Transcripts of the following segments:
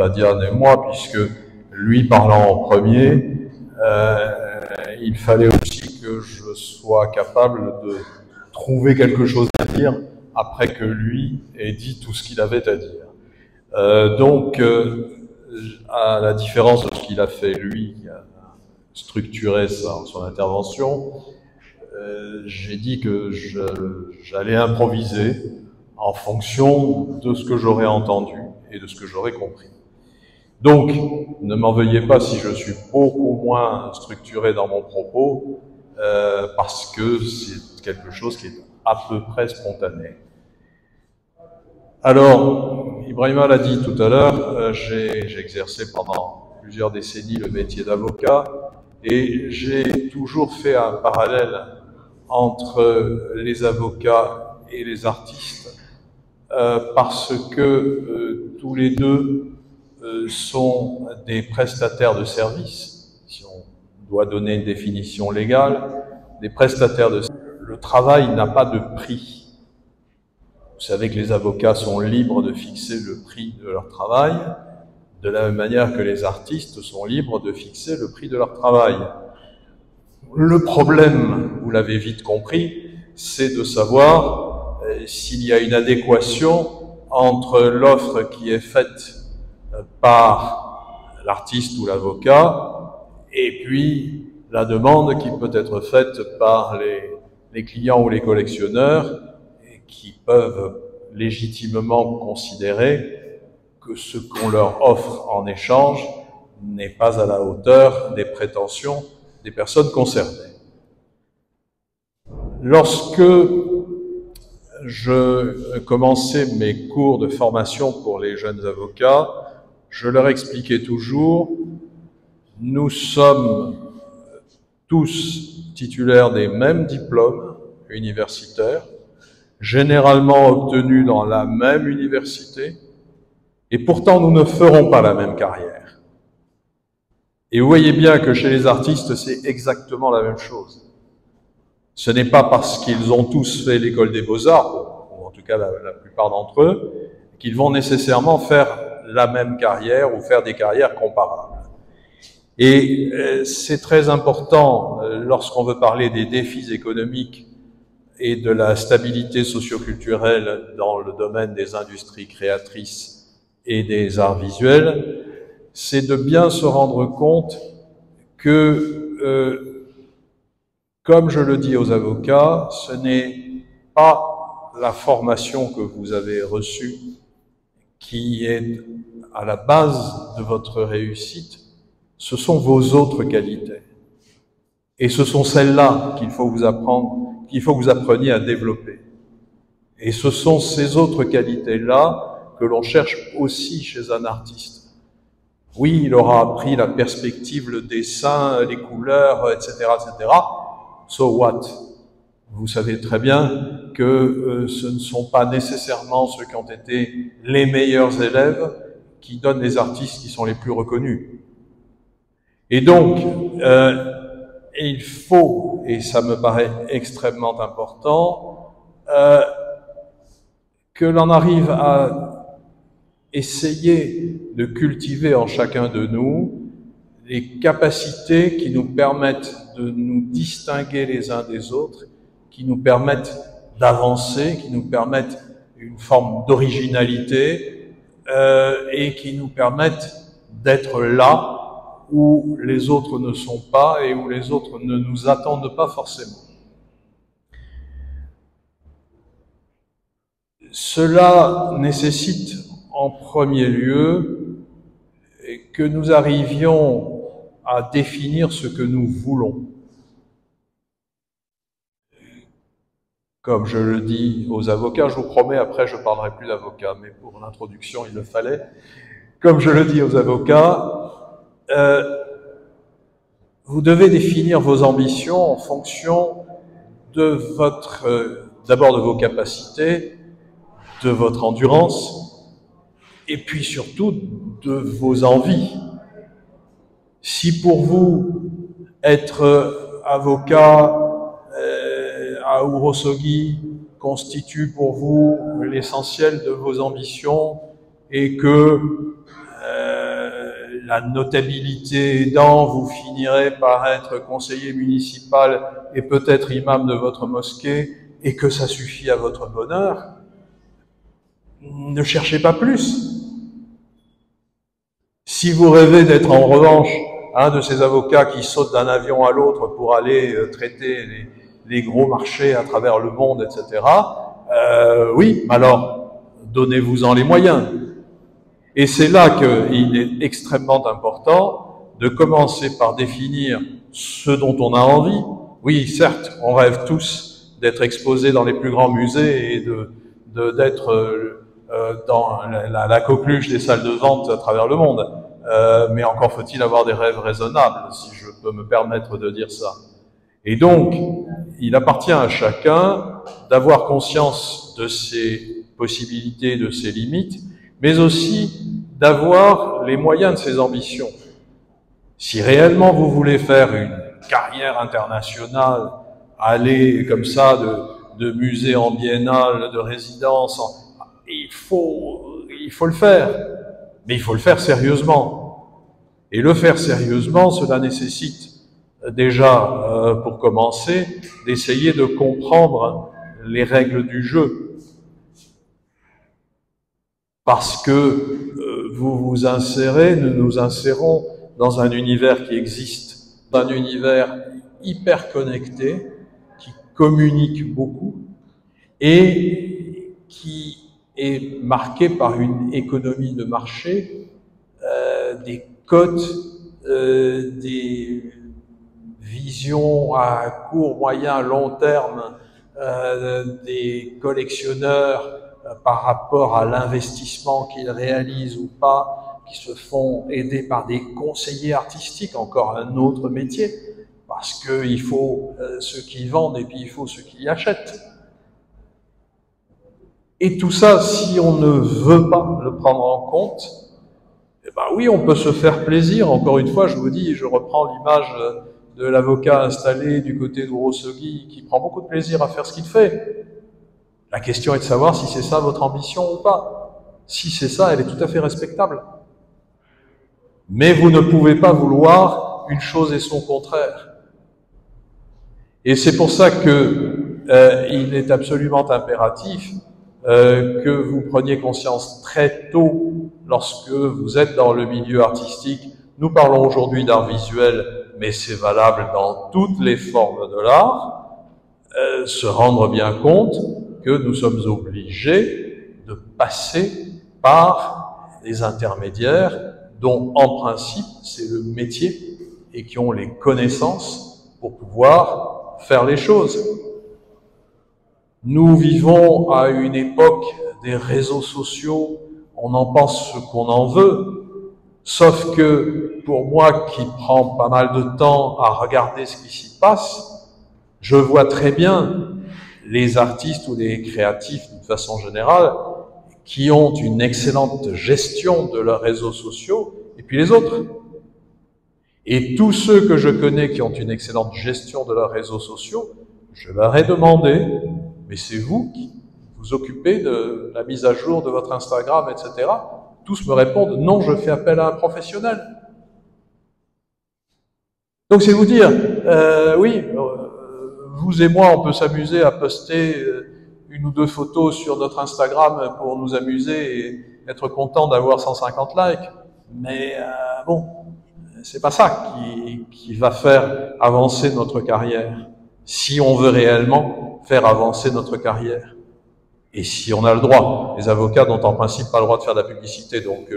Diane et moi, puisque lui parlant en premier, il fallait aussi que je sois capable de trouver quelque chose à dire après que lui ait dit tout ce qu'il avait à dire. Donc, à la différence de ce qu'il a fait lui, qui a structuré son intervention, j'ai dit que j'allais improviser en fonction de ce que j'aurais entendu et de ce que j'aurais compris. Donc, ne m'en veuillez pas si je suis beaucoup moins structuré dans mon propos, parce que c'est quelque chose qui est à peu près spontané. Alors, Ibrahima l'a dit tout à l'heure, j'ai exercé pendant plusieurs décennies le métier d'avocat et j'ai toujours fait un parallèle entre les avocats et les artistes parce que tous les deux sont des prestataires de services, si on doit donner une définition légale, des prestataires de services. Le travail n'a pas de prix. Vous savez que les avocats sont libres de fixer le prix de leur travail, de la même manière que les artistes sont libres de fixer le prix de leur travail. Le problème, vous l'avez vite compris, c'est de savoir s'il y a une adéquation entre l'offre qui est faite par l'artiste ou l'avocat et puis la demande qui peut être faite par les clients ou les collectionneurs et qui peuvent légitimement considérer que ce qu'on leur offre en échange n'est pas à la hauteur des prétentions des personnes concernées. Lorsque je commençais mes cours de formation pour les jeunes avocats, je leur expliquais toujours, nous sommes tous titulaires des mêmes diplômes universitaires, généralement obtenus dans la même université, et pourtant nous ne ferons pas la même carrière. Et vous voyez bien que chez les artistes, c'est exactement la même chose. Ce n'est pas parce qu'ils ont tous fait l'école des beaux-arts, ou en tout cas la plupart d'entre eux, qu'ils vont nécessairement faire la même carrière ou faire des carrières comparables. Et c'est très important lorsqu'on veut parler des défis économiques et de la stabilité socio-culturelle dans le domaine des industries créatrices et des arts visuels, c'est de bien se rendre compte que, comme je le dis aux avocats, ce n'est pas la formation que vous avez reçue qui est à la base de votre réussite, ce sont vos autres qualités. Et ce sont celles-là qu'il faut vous apprendre, qu'il faut que vous appreniez à développer. Et ce sont ces autres qualités-là que l'on cherche aussi chez un artiste. Oui, il aura appris la perspective, le dessin, les couleurs, etc., etc. So what? Vous savez très bien que ce ne sont pas nécessairement ceux qui ont été les meilleurs élèves qui donnent les artistes qui sont les plus reconnus. Et donc, il faut, et ça me paraît extrêmement important, que l'on arrive à essayer de cultiver en chacun de nous les capacités qui nous permettent de nous distinguer les uns des autres, qui nous permettent d'avancer, qui nous permettent une forme d'originalité et qui nous permettent d'être là où les autres ne sont pas et où les autres ne nous attendent pas forcément. Cela nécessite en premier lieu que nous arrivions à définir ce que nous voulons. Comme je le dis aux avocats, je vous promets, après je ne parlerai plus d'avocats, mais pour l'introduction il le fallait. Comme je le dis aux avocats, vous devez définir vos ambitions en fonction de votre, d'abord de vos capacités, de votre endurance, et puis surtout de vos envies. Si pour vous, être avocat à Ourossogui constitue pour vous l'essentiel de vos ambitions et que la notabilité aidant, vous finirez par être conseiller municipal et peut-être imam de votre mosquée, et que ça suffit à votre bonheur. Ne cherchez pas plus. Si vous rêvez d'être en revanche un de ces avocats qui sautent d'un avion à l'autre pour aller traiter les gros marchés à travers le monde, etc., oui, alors donnez-vous-en les moyens. Et c'est là qu'il est extrêmement important de commencer par définir ce dont on a envie. Oui, certes, on rêve tous d'être exposés dans les plus grands musées et d'être dans la coqueluche des salles de vente à travers le monde. Mais encore faut-il avoir des rêves raisonnables, si je peux me permettre de dire ça. Et donc, il appartient à chacun d'avoir conscience de ses possibilités, de ses limites, mais aussi d'avoir les moyens de ses ambitions. Si réellement vous voulez faire une carrière internationale, aller comme ça de musée en biennale, de résidence, il faut le faire, mais il faut le faire sérieusement. Et le faire sérieusement, cela nécessite déjà, pour commencer, d'essayer de comprendre les règles du jeu. Parce que vous vous insérez, nous nous insérons dans un univers qui existe, un univers hyper connecté, qui communique beaucoup et qui est marqué par une économie de marché, des cotes, des visions à court, moyen, long terme, des collectionneurs par rapport à l'investissement qu'ils réalisent ou pas, qui se font aider par des conseillers artistiques, encore un autre métier, parce qu'il faut ceux qui vendent et puis il faut ceux qui achètent. Et tout ça, si on ne veut pas le prendre en compte, eh ben oui, on peut se faire plaisir. Encore une fois, je vous dis, je reprends l'image de l'avocat installé du côté d'Ourossogui qui prend beaucoup de plaisir à faire ce qu'il fait. La question est de savoir si c'est ça votre ambition ou pas. Si c'est ça, elle est tout à fait respectable. Mais vous ne pouvez pas vouloir une chose et son contraire. Et c'est pour ça que il est absolument impératif que vous preniez conscience très tôt lorsque vous êtes dans le milieu artistique. Nous parlons aujourd'hui d'art visuel, mais c'est valable dans toutes les formes de l'art, se rendre bien compte que nous sommes obligés de passer par des intermédiaires dont, en principe, c'est le métier et qui ont les connaissances pour pouvoir faire les choses. Nous vivons à une époque des réseaux sociaux, on en pense ce qu'on en veut, sauf que pour moi qui prends pas mal de temps à regarder ce qui s'y passe, je vois très bien les artistes ou les créatifs d'une façon générale qui ont une excellente gestion de leurs réseaux sociaux et puis les autres. Et tous ceux que je connais qui ont une excellente gestion de leurs réseaux sociaux, je leur ai demandé, mais c'est vous qui vous occupez de la mise à jour de votre Instagram, etc. Tous me répondent, non, je fais appel à un professionnel. Donc c'est vous dire, oui, vous et moi, on peut s'amuser à poster une ou deux photos sur notre Instagram pour nous amuser et être content d'avoir 150 likes, mais bon, c'est pas ça qui va faire avancer notre carrière, si on veut réellement faire avancer notre carrière. Et si on a le droit, les avocats n'ont en principe pas le droit de faire de la publicité, donc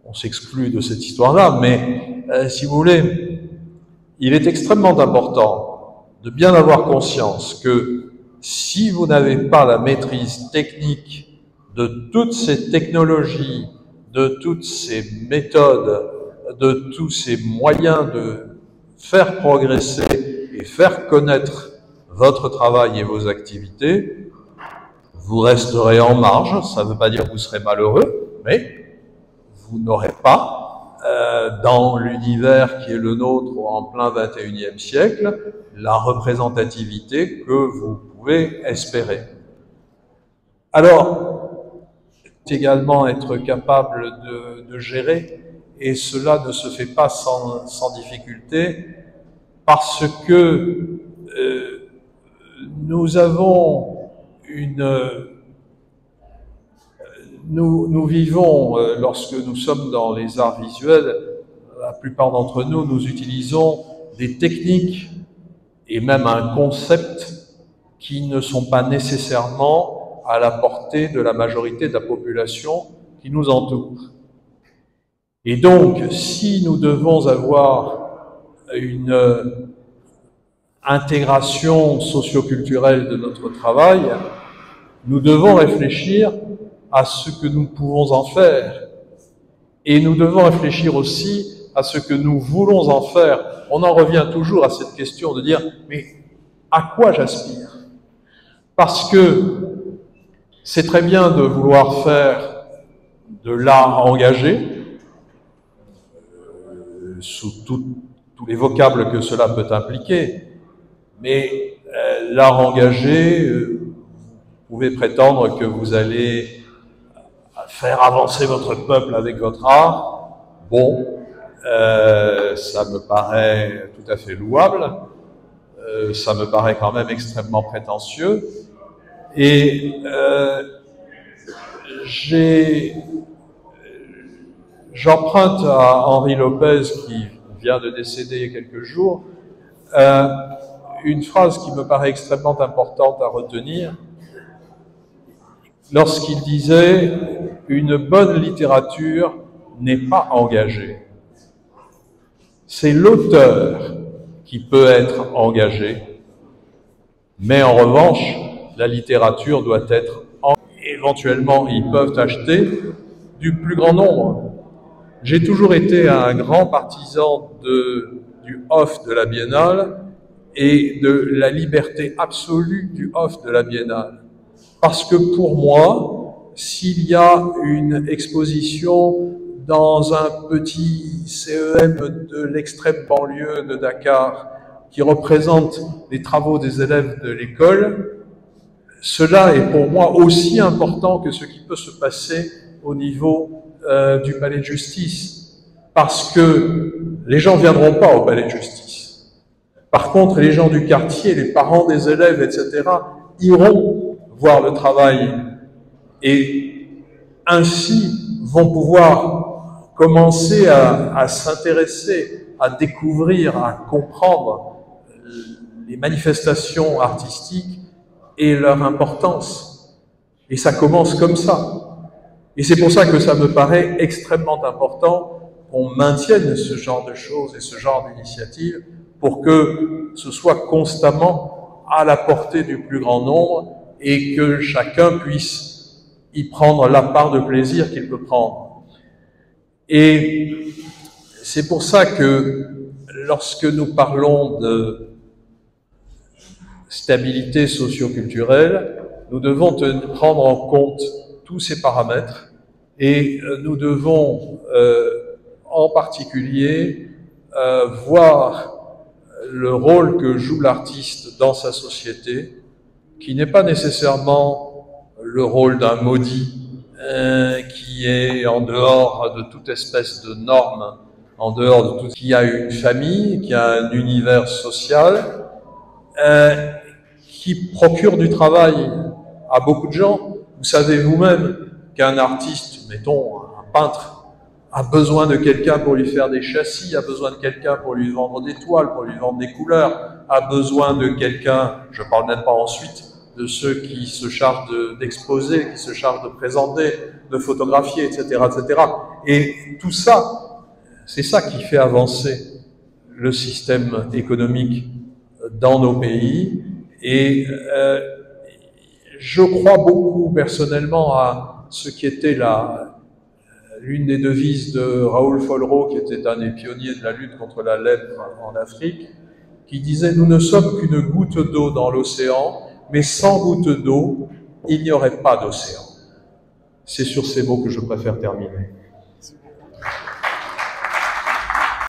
on s'exclut de cette histoire-là, mais si vous voulez, il est extrêmement important de bien avoir conscience que si vous n'avez pas la maîtrise technique de toutes ces technologies, de toutes ces méthodes, de tous ces moyens de faire progresser et faire connaître votre travail et vos activités, vous resterez en marge. Ça ne veut pas dire que vous serez malheureux, mais vous n'aurez pas, dans l'univers qui est le nôtre en plein XXIe siècle, la représentativité que vous pouvez espérer. Alors, également être capable de gérer et cela ne se fait pas sans difficulté, parce que nous vivons, lorsque nous sommes dans les arts visuels, la plupart d'entre nous, nous utilisons des techniques et même un concept qui ne sont pas nécessairement à la portée de la majorité de la population qui nous entoure. Et donc, si nous devons avoir une intégration socio-culturelle de notre travail, nous devons réfléchir à ce que nous pouvons en faire. Et nous devons réfléchir aussi à ce que nous voulons en faire. On en revient toujours à cette question de dire, mais à quoi j'aspire? Parce que c'est très bien de vouloir faire de l'art engagé, sous tous les vocables que cela peut impliquer, mais l'art engagé, vous pouvez prétendre que vous allez faire avancer votre peuple avec votre art. Bon, ça me paraît tout à fait louable, ça me paraît quand même extrêmement prétentieux, et j'emprunte à Henri Lopez, qui vient de décéder il y a quelques jours, une phrase qui me paraît extrêmement importante à retenir, lorsqu'il disait « Une bonne littérature n'est pas engagée ». C'est l'auteur qui peut être engagé, mais en revanche, la littérature doit être engagée. Éventuellement, ils peuvent acheter du plus grand nombre. J'ai toujours été un grand partisan du off de la Biennale et de la liberté absolue du off de la Biennale. Parce que pour moi, s'il y a une exposition dans un petit CEM de l'extrême banlieue de Dakar qui représente les travaux des élèves de l'école, cela est pour moi aussi important que ce qui peut se passer au niveau du palais de justice. Parce que les gens ne viendront pas au palais de justice. Par contre, les gens du quartier, les parents des élèves, etc., iront voir le travail et ainsi vont pouvoir commencer à s'intéresser, à découvrir, à comprendre les manifestations artistiques et leur importance. Et ça commence comme ça. Et c'est pour ça que ça me paraît extrêmement important qu'on maintienne ce genre de choses et ce genre d'initiatives pour que ce soit constamment à la portée du plus grand nombre et que chacun puisse y prendre la part de plaisir qu'il peut prendre. Et c'est pour ça que lorsque nous parlons de stabilité socio-culturelle, nous devons prendre en compte tous ces paramètres et nous devons en particulier voir le rôle que joue l'artiste dans sa société, qui n'est pas nécessairement le rôle d'un maudit qui est en dehors de toute espèce de normes, en dehors de tout, qui a une famille, qui a un univers social, qui procure du travail à beaucoup de gens. Vous savez vous-même qu'un artiste, mettons un peintre, a besoin de quelqu'un pour lui faire des châssis, a besoin de quelqu'un pour lui vendre des toiles, pour lui vendre des couleurs, a besoin de quelqu'un, je parle même pas ensuite de ceux qui se chargent d'exposer, qui se chargent de présenter, de photographier, etc., etc. Et tout ça, c'est ça qui fait avancer le système économique dans nos pays. Et je crois beaucoup personnellement à ce qui était l'une des devises de Raoul Follereau, qui était un des pionniers de la lutte contre la lèpre en Afrique, qui disait « Nous ne sommes qu'une goutte d'eau dans l'océan, mais sans goutte d'eau, il n'y aurait pas d'océan. » C'est sur ces mots que je préfère terminer.